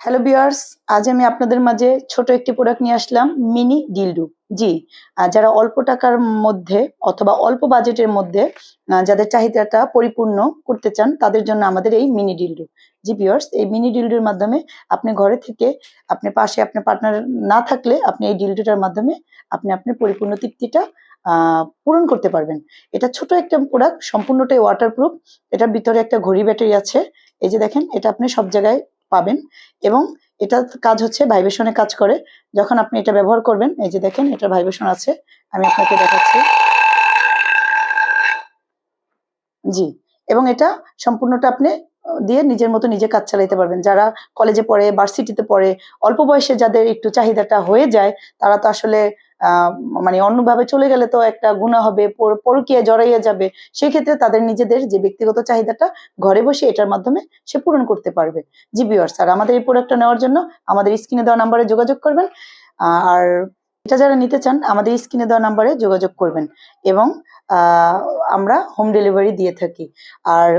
Hello viewers, আজ আমি আপনাদের মাঝে ছোট একটি প্রোডাক্ট নিয়ে আসলাম, মিনি ডিলডো। জি, যারা অল্প টাকার মধ্যে অথবা অল্প বাজেটের মধ্যে যাদের চাহিদাটা পরিপূর্ণ করতে চান তাদের জন্য আমাদের এই মিনি ডিলডো। জি ভিউয়ার্স, এই মিনি ডিলডোর মাধ্যমে আপনি ঘরে থেকে আপনি পাশে আপনার পার্টনার না থাকলে আপনি এই ডিলডোটার মাধ্যমে আপনি আপনার পরিপূর্ণ তৃপ্তিটা পূরণ করতে পারবেন। এটা ছোট একটা প্রোডাক্ট, সম্পূর্ণটাই ওয়াটারপ্রুফ। এটার ভিতরে একটা ঘড়ি ব্যাটারি আছে। এই যে দেখেন, এটা আপনি সব জায়গায় পাবেন এবং এটার কাজ হচ্ছে ভাইব্রেশনে কাজ করে। যখন আপনি এটা ব্যবহার করবেন, এই যে দেখেন এটার ভাইব্রেশন আছে, আমি আপনাকে দেখাচ্ছি। জি, এবং এটা সম্পূর্ণটা আপনি দিয়ে নিজের মতো নিজে কাজ চালাইতে পারবেন। যারা কলেজে পড়ে, ভার্সিটিতে পড়ে, অল্প বয়সে যাদের একটু চাহিদাটা হয়ে যায়, তারা তো আসলে আ মানে অন্যভাবে চলে গেলে তো একটা গুনাহ হবে, পরকীয়ায় জড়াইয়া যাবে। সেক্ষেত্রে তাদের নিজেদের যে ব্যক্তিগত চাহিদাটা ঘরে বসে এটার মাধ্যমে সে পূরণ করতে পারবে। জি ভিউয়ার্স, আর আমাদের এই প্রোডাক্টটা নেওয়ার জন্য আমাদের স্ক্রিনে দেওয়া নাম্বারে যোগাযোগ করবেন। আর এটা যারা নিতে চান আমাদের স্ক্রিনে দেওয়া নাম্বারে যোগাযোগ করবেন এবং আ আমরা হোম ডেলিভারি দিয়ে থাকি। আর